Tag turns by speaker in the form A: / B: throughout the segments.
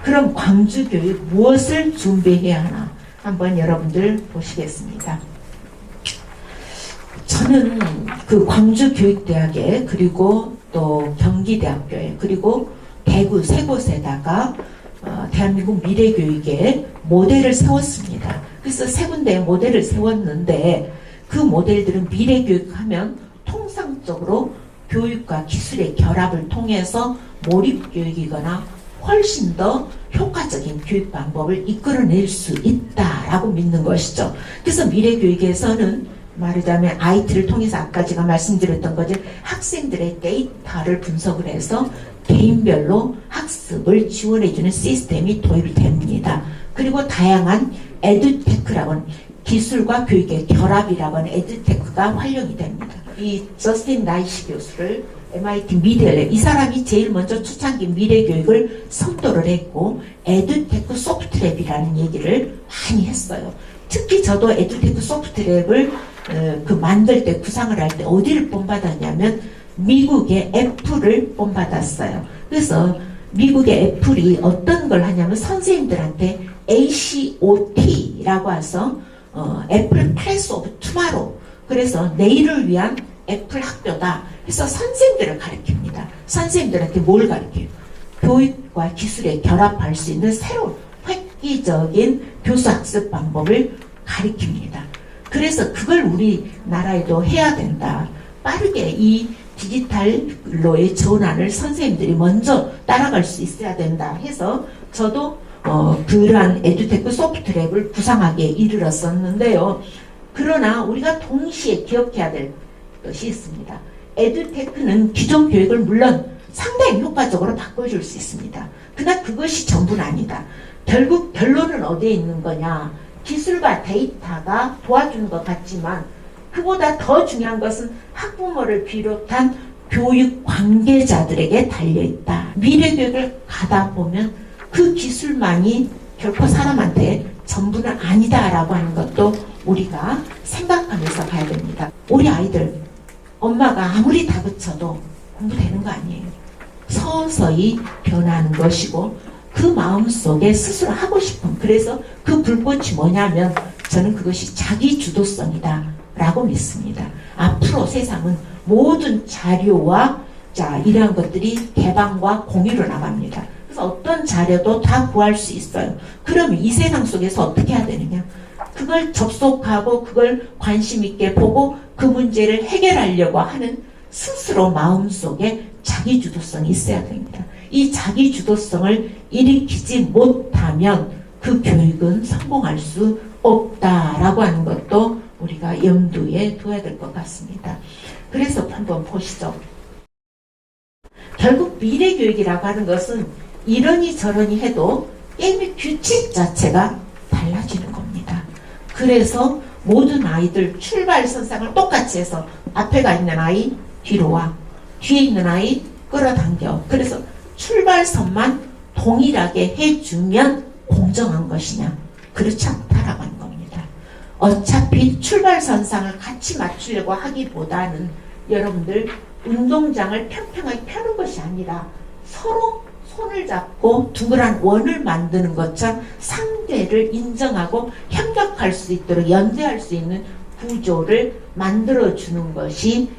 A: 그럼 광주교육 무엇을 준비해야 하나 한번 여러분들 보시겠습니다. 저는 그 광주교육대학에 그리고 또 경기대학교에 그리고 대구 세 곳에다가 대한민국 미래교육의 모델을 세웠습니다. 그래서 세 군데의 모델을 세웠는데 그 모델들은 미래교육하면 통상적으로 교육과 기술의 결합을 통해서 몰입교육이거나 훨씬 더 효과적인 교육 방법을 이끌어낼 수 있다라고 믿는 것이죠. 그래서 미래교육에서는 말하자면 IT를 통해서 아까 제가 말씀드렸던 거죠. 학생들의 데이터를 분석을 해서 개인별로 학습을 지원해주는 시스템이 도입이 됩니다. 그리고 다양한 에듀테크라고 하는 기술과 교육의 결합이라고 하는 에듀테크가 활용이 됩니다. 이 저스틴 라이시 교수를 MIT 미래랩, 이 사람이 제일 먼저 초창기 미래교육을 선도를 했고 에듀테크 소프트랩이라는 얘기를 많이 했어요. 특히 저도 에듀테크 소프트랩을 만들 때 구상을 할 때 어디를 본받았냐면 미국의 애플을 본받았어요. 그래서 미국의 애플이 어떤 걸 하냐면 선생님들한테 ACOT라고 해서 애플 클래스 오브 투마로우, 그래서 내일을 위한 애플 학교다. 그래서 선생님들을 가르칩니다. 선생님들한테 뭘 가르쳐요? 교육과 기술에 결합할 수 있는 새로운 획기적인 교수학습 방법을 가르칩니다. 그래서 그걸 우리나라에도 해야 된다. 빠르게 이 디지털로의 전환을 선생님들이 먼저 따라갈 수 있어야 된다 해서 저도 그러한 에듀테크 소프트랩을 구상하기에 이르렀었는데요. 그러나 우리가 동시에 기억해야 될 것이 있습니다. 에듀테크는 기존 교육을 물론 상당히 효과적으로 바꿔줄 수 있습니다. 그러나 그것이 전부는 아니다. 결국 결론은 어디에 있는 거냐? 기술과 데이터가 도와주는 것 같지만 그보다 더 중요한 것은 학부모를 비롯한 교육 관계자들에게 달려있다. 미래교육을 가다 보면 그 기술만이 결코 사람한테 전부는 아니다라고 하는 것도 우리가 생각하면서 가야 됩니다. 우리 아이들 엄마가 아무리 다그쳐도 공부되는 거 아니에요. 서서히 변하는 것이고 그 마음속에 스스로 하고 싶은, 그래서 그 불꽃이 뭐냐면 저는 그것이 자기 주도성이다 라고 믿습니다. 앞으로 세상은 모든 자료와 이러한 것들이 개방과 공유로 나갑니다. 그래서 어떤 자료도 다 구할 수 있어요. 그러면 이 세상 속에서 어떻게 해야 되느냐? 그걸 접속하고 그걸 관심 있게 보고 그 문제를 해결하려고 하는 스스로 마음속에 자기주도성이 있어야 됩니다. 이 자기주도성을 일으키지 못하면 그 교육은 성공할 수 없다라고 하는 것도 우리가 염두에 둬야 될 것 같습니다. 그래서 한번 보시죠. 결국 미래교육이라고 하는 것은 이러니 저러니 해도 게임의 규칙 자체가 달라지는 겁니다. 그래서 모든 아이들 출발선상을 똑같이 해서 앞에 가 있는 아이 뒤로 와, 뒤에 있는 아이 끌어당겨. 그래서 출발선만 동일하게 해주면 공정한 것이냐? 그렇지 않다라고 하는 겁니다. 어차피 출발선상을 같이 맞추려고 하기보다는 여러분들 운동장을 평평하게 펴는 것이 아니라 서로 손을 잡고 둥그란 원을 만드는 것처럼 상대를 인정하고 협력할 수 있도록 연대할 수 있는 구조를 만들어주는 것이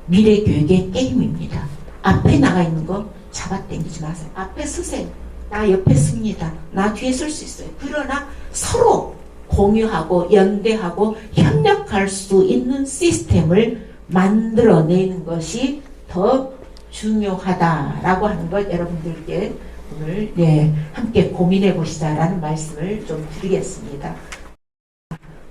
A: 미래교육의 게임입니다. 앞에 나가 있는 거 잡아당기지 마세요. 앞에 서세요. 나 옆에 씁니다. 나 뒤에 쓸 수 있어요. 그러나 서로 공유하고 연대하고 협력할 수 있는 시스템을 만들어내는 것이 더 중요하다라고 하는 것 여러분들께 오늘 함께 고민해 보시자라는 말씀을 좀 드리겠습니다.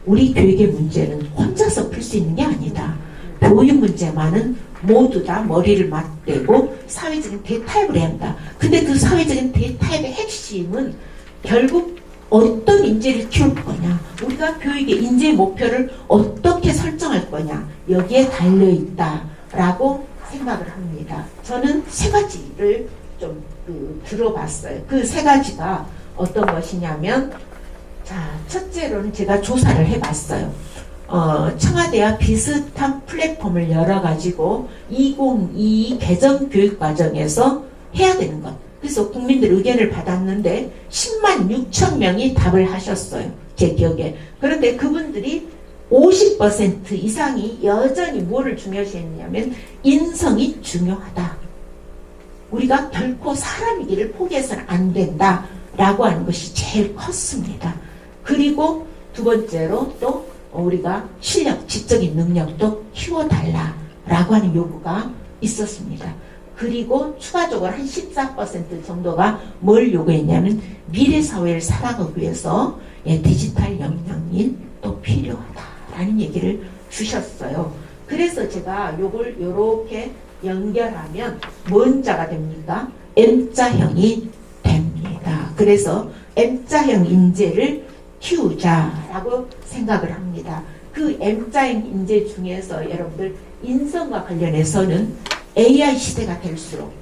A: 우리 교육의 문제는 혼자서 풀 수 있는 게 아니다. 교육 문제만은 모두 다 머리를 맞대고 사회적인 대타협을 해야 한다. 근데 그 사회적인 대타협의 핵심은 결국 어떤 인재를 키울 거냐, 우리가 교육의 인재 목표를 어떻게 설정할 거냐, 여기에 달려있다라고 생각을 합니다. 저는 세 가지를 좀 들어봤어요. 그 세 가지가 어떤 것이냐면, 첫째로는 제가 조사를 해봤어요. 청와대와 비슷한 플랫폼을 열어가지고 2022 개정 교육과정에서 해야 되는 것. 그래서 국민들 의견을 받았는데 10만 6천 명이 답을 하셨어요. 제 기억에. 그런데 그분들이 50% 이상이 여전히 뭐를 중요시했냐면 인성이 중요하다. 우리가 결코 사람이기를 포기해서는 안 된다. 라고 하는 것이 제일 컸습니다. 그리고 두 번째로 또 우리가 실력, 지적인 능력도 키워달라라고 하는 요구가 있었습니다. 그리고 추가적으로 한 14% 정도가 뭘 요구했냐면 미래 사회를 살아가기 위해서 디지털 역량이 또 필요하다라는 얘기를 주셨어요. 그래서 제가 요걸 요렇게 연결하면 뭔 자가 됩니까? M자형이 됩니다. 그래서 M자형 인재를 키우자라고 생각을 합니다. 그 M자형 인재 중에서 여러분들 인성과 관련해서는 AI 시대가 될수록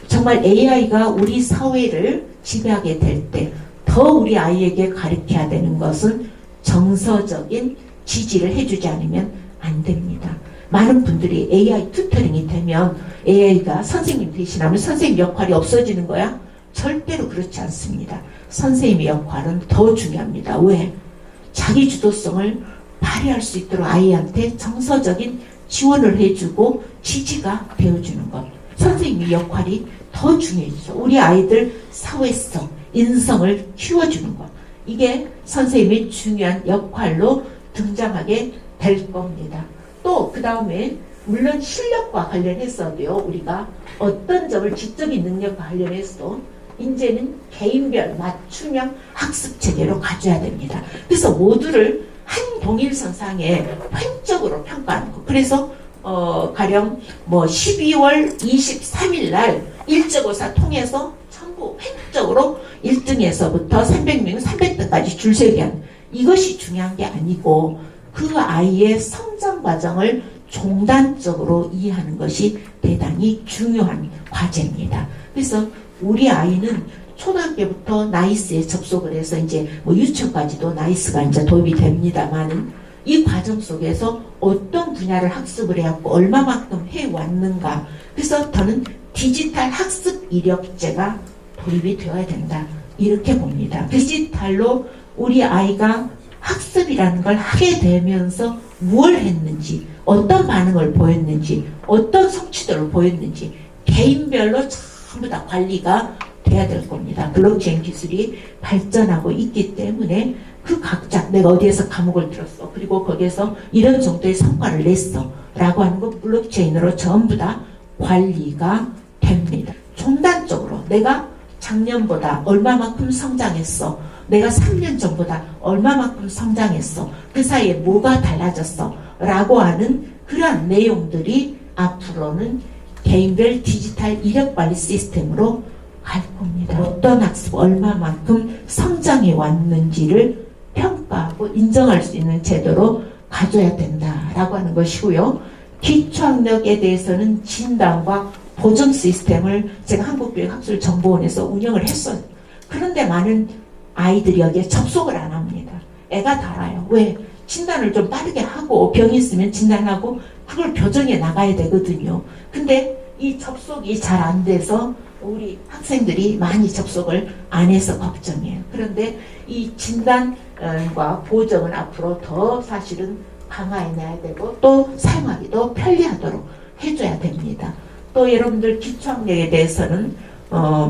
A: 정말 AI가 우리 사회를 지배하게 될 때 더 우리 아이에게 가르쳐야 되는 것은 정서적인 지지를 해주지 않으면 안 됩니다. 많은 분들이 AI 튜터링이 되면 AI가 선생님 대신하면 선생님 역할이 없어지는 거야? 절대로 그렇지 않습니다. 선생님의 역할은 더 중요합니다. 왜? 자기 주도성을 발휘할 수 있도록 아이한테 정서적인 지원을 해주고 지지가 되어주는 것. 선생님의 역할이 더 중요해지죠. 우리 아이들 사회성, 인성을 키워주는 것. 이게 선생님의 중요한 역할로 등장하게 될 겁니다. 또 그 다음에 물론 실력과 관련해서도요. 우리가 어떤 점을 지적인 능력과 관련해서 이제는 개인별 맞춤형 학습 체계로 가져야 됩니다. 그래서 모두를 한 동일선상에 획적으로 평가하는 거. 그래서 가령 12월 23일 날 일적고사 통해서 전부 획적으로 1등에서부터 300명, 300등까지 줄 세게 하는 이것이 중요한 게 아니고 그 아이의 성장 과정을 종단적으로 이해하는 것이 대단히 중요한 과제입니다. 그래서 우리 아이는 초등학교부터 나이스에 접속을 해서 이제 유치원까지도 나이스가 이제 도입이 됩니다만은 이 과정 속에서 어떤 분야를 학습을 해왔고 얼마만큼 해왔는가. 그래서 저는 디지털 학습 이력제가 도입이 되어야 된다. 이렇게 봅니다. 디지털로 우리 아이가 학습이라는 걸 하게 되면서 무엇을 했는지, 어떤 반응을 보였는지, 어떤 성취도를 보였는지 개인별로 전부 다 관리가 돼야 될 겁니다. 블록체인 기술이 발전하고 있기 때문에 그 각자 내가 어디에서 과목을 들었어. 그리고 거기에서 이런 정도의 성과를 냈어. 라고 하는 거 블록체인으로 전부 다 관리가 됩니다. 종단적으로 내가 작년보다 얼마만큼 성장했어. 내가 3년 전보다 얼마만큼 성장했어. 그 사이에 뭐가 달라졌어. 라고 하는 그러한 내용들이 앞으로는 개인별 디지털 이력관리 시스템으로 갈 겁니다. 어떤 학습 얼마만큼 성장해 왔는지를 평가하고 인정할 수 있는 제도로 가져야 된다라고 하는 것이고요. 기초학력에 대해서는 진단과 보정 시스템을 제가 한국교육학술정보원에서 운영을 했어요. 그런데 많은 아이들이 여기에 접속을 안 합니다. 애가 달아요. 왜? 진단을 좀 빠르게 하고 병이 있으면 진단하고 그걸 교정해 나가야 되거든요. 근데 이 접속이 잘 안 돼서 우리 학생들이 많이 접속을 안 해서 걱정이에요. 그런데 이 진단과 보정은 앞으로 더 사실은 강화해놔야 되고 또 사용하기도 편리하도록 해줘야 됩니다. 또 여러분들 기초학력에 대해서는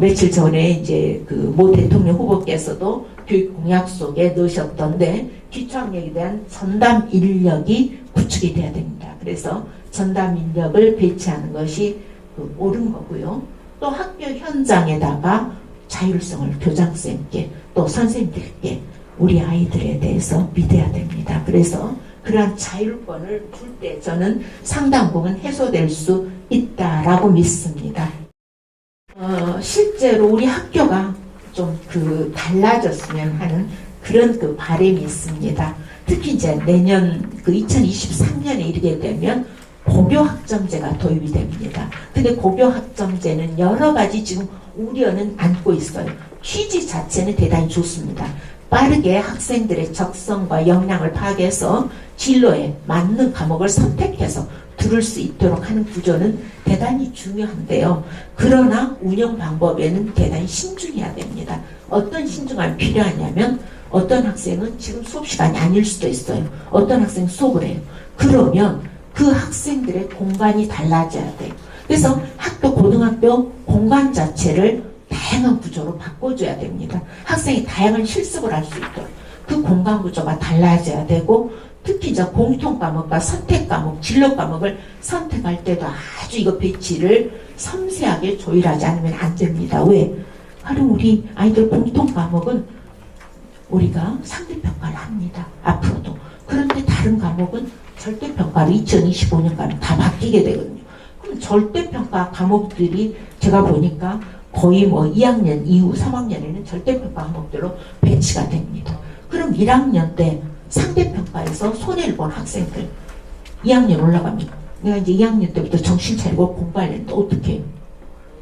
A: 며칠 전에 이제 그 모 대통령 후보께서도 교육 공약 속에 넣으셨던데 기초학력에 대한 전담 인력이 구축이 돼야 됩니다. 그래서 전담 인력을 배치하는 것이 옳은 거고요. 또 학교 현장에다가 자율성을 교장선생님께 또 선생님들께 우리 아이들에 대해서 믿어야 됩니다. 그래서 그러한 자율권을 줄 때 저는 상당 부분 해소될 수 있다라고 믿습니다. 실제로 우리 학교가 좀 달라졌으면 하는 그런 바람이 있습니다. 특히 이제 내년 2023년에 이르게 되면 고교학점제가 도입이 됩니다. 근데 고교학점제는 여러 가지 지금 우려는 안고 있어요. 취지 자체는 대단히 좋습니다. 빠르게 학생들의 적성과 역량을 파악해서 진로에 맞는 과목을 선택해서 들을 수 있도록 하는 구조는 대단히 중요한데요. 그러나 운영 방법에는 대단히 신중해야 됩니다. 어떤 신중함이 필요하냐면 어떤 학생은 지금 수업 시간이 아닐 수도 있어요. 어떤 학생은 수업을 해요. 그러면 그 학생들의 공간이 달라져야 돼요. 그래서 학교, 고등학교 공간 자체를 다양한 구조로 바꿔줘야 됩니다. 학생이 다양한 실습을 할 수 있도록 그 공간 구조가 달라져야 되고, 특히 이제 공통 과목과 선택 과목, 진로 과목을 선택할 때도 아주 이거 배치를 섬세하게 조율하지 않으면 안 됩니다. 왜? 바로 우리 아이들 공통 과목은 우리가 상대평가를 합니다. 앞으로도. 그런데 다른 과목은 절대평가로 2025년까지 다 바뀌게 되거든요. 그럼 절대평가 과목들이 제가 보니까 거의 뭐 2학년 이후 3학년에는 절대평가 과목들로 배치가 됩니다. 그럼 1학년 때 상대평가에서 손해를 본 학생들 2학년 올라갑니다. 내가 이제 2학년 때부터 정신 차리고 공부하려는데 어떻게 해요?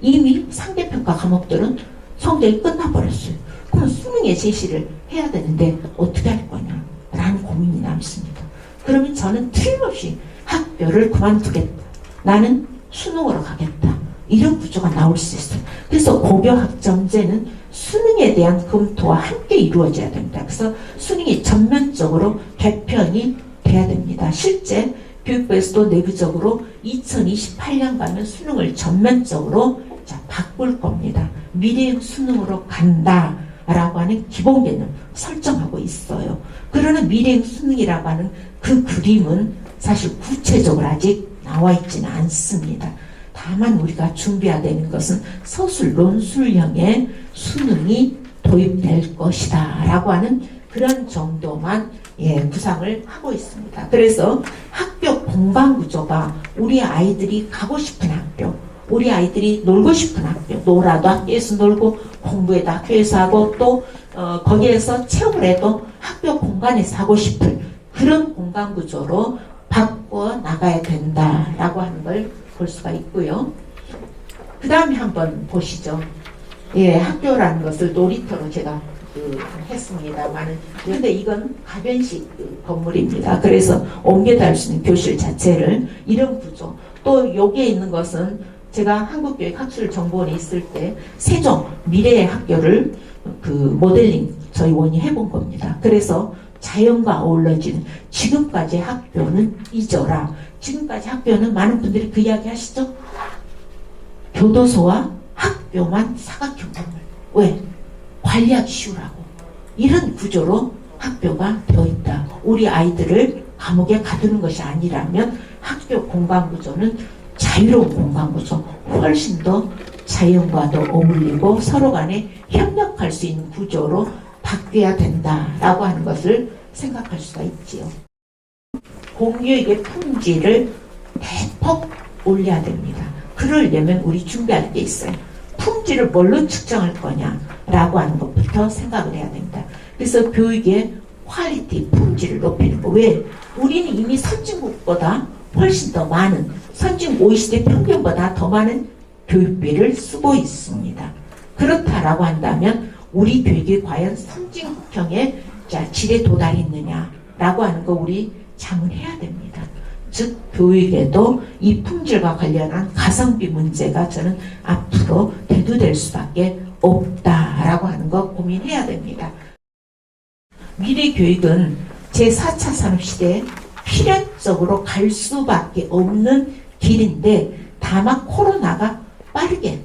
A: 이미 상대평가 과목들은 성적이 끝나버렸어요. 그럼 수능에 제시를 해야 되는데 어떻게 할 거냐 라는 고민이 남습니다. 그러면 저는 틀림없이 학교를 그만두겠다. 나는 수능으로 가겠다. 이런 구조가 나올 수 있어요. 그래서 고교학점제는 수능에 대한 검토와 함께 이루어져야 됩니다. 그래서 수능이 전면적으로 개편이 돼야 됩니다. 실제 교육부에서도 내부적으로 2028년 가면 수능을 전면적으로 바꿀 겁니다. 미래형 수능으로 간다라고 하는 기본 개념 설정하고 있어요. 그러나 미래형 수능이라고 하는 그 그림은 사실 구체적으로 아직 나와 있지는 않습니다. 다만 우리가 준비해야 되는 것은 서술 논술형의 수능이 도입될 것이다 라고 하는 그런 정도만 구상을 하고 있습니다. 그래서 학교 공간 구조가 우리 아이들이 가고 싶은 학교, 우리 아이들이 놀고 싶은 학교, 놀아도 학교에서 놀고 공부해도 학교에서 하고 또 거기에서 체험을 해도 학교 공간에서 하고 싶은 그런 공간 구조로 바꿔 나가야 된다라고 하는 걸 볼 수가 있고요. 그 다음에 한번 보시죠. 학교라는 것을 놀이터로 제가 했습니다만은, 근데 이건 가변식 건물입니다. 그래서 옮겨 다닐 수 있는 교실 자체를 이런 구조. 또 여기에 있는 것은 제가 한국교육학술정보원에 있을 때 세종 미래의 학교를 모델링 저희 원이 해본 겁니다. 그래서 자연과 어우러지는 지금까지 학교는 잊어라. 지금까지 학교는 많은 분들이 그 이야기 하시죠? 교도소와 학교만 사각형 건물. 왜? 관리하기 쉬우라고. 이런 구조로 학교가 되어 있다. 우리 아이들을 감옥에 가두는 것이 아니라면 학교 공간 구조는 자유로운 공간 구조, 훨씬 더 자연과도 어울리고 서로 간에 협력할 수 있는 구조로 바뀌어야 된다라고 하는 것을 생각할 수가 있지요. 공교육의 품질을 대폭 올려야 됩니다. 그러려면 우리 준비할 게 있어요. 품질을 뭘로 측정할 거냐라고 하는 것부터 생각을 해야 됩니다. 그래서 교육의 퀄리티, 품질을 높이는 거. 왜? 우리는 이미 선진국보다 훨씬 더 많은, 선진국 OECD 평균보다 더 많은 교육비를 쓰고 있습니다. 그렇다라고 한다면 우리 교육이 과연 선진국형의 질에 도달했느냐라고 하는 거 우리 자문해야 됩니다. 즉 교육에도 이 품질과 관련한 가성비 문제가 저는 앞으로 대두될 수밖에 없다라고 하는 거 고민해야 됩니다. 미래 교육은 제4차 산업시대에 필연적으로 갈 수밖에 없는 길인데 다만 코로나가 빠르게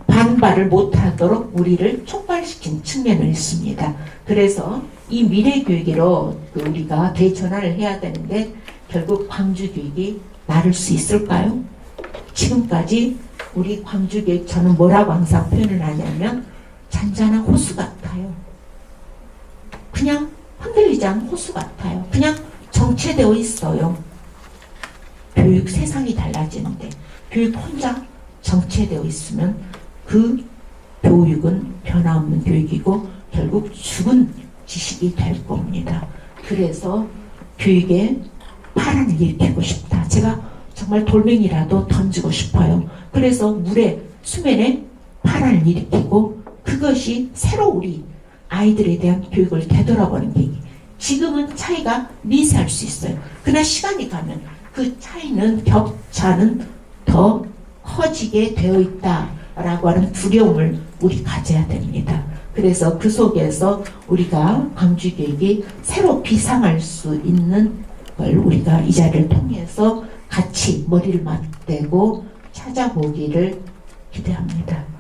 A: 반발을 못하도록 우리를 촉발시킨 측면은 있습니다. 그래서 이 미래교육으로 우리가 대전환을 해야 되는데 결국 광주교육이 나를 수 있을까요? 지금까지 우리 광주교육 저는 뭐라고 항상 표현을 하냐면 잔잔한 호수 같아요. 그냥 흔들리지 않은 호수 같아요. 그냥 정체되어 있어요. 교육 세상이 달라지는데 교육 혼자 정체되어 있으면 그 교육은 변화없는 교육이고 결국 죽은 지식이 될 겁니다. 그래서 교육에 파란을 일으키고 싶다. 제가 정말 돌멩이라도 던지고 싶어요. 그래서 물에 수면에 파란을 일으키고 그것이 새로 우리 아이들에 대한 교육을 되돌아보는 게 지금은 차이가 미세할 수 있어요. 그러나 시간이 가면 그 차이는 격차는 더 커지게 되어 있다라고 하는 두려움을 우리 가져야 됩니다. 그래서 그 속에서 우리가 광주교육이 새로 비상할 수 있는 걸 우리가 이 자리를 통해서 같이 머리를 맞대고 찾아보기를 기대합니다.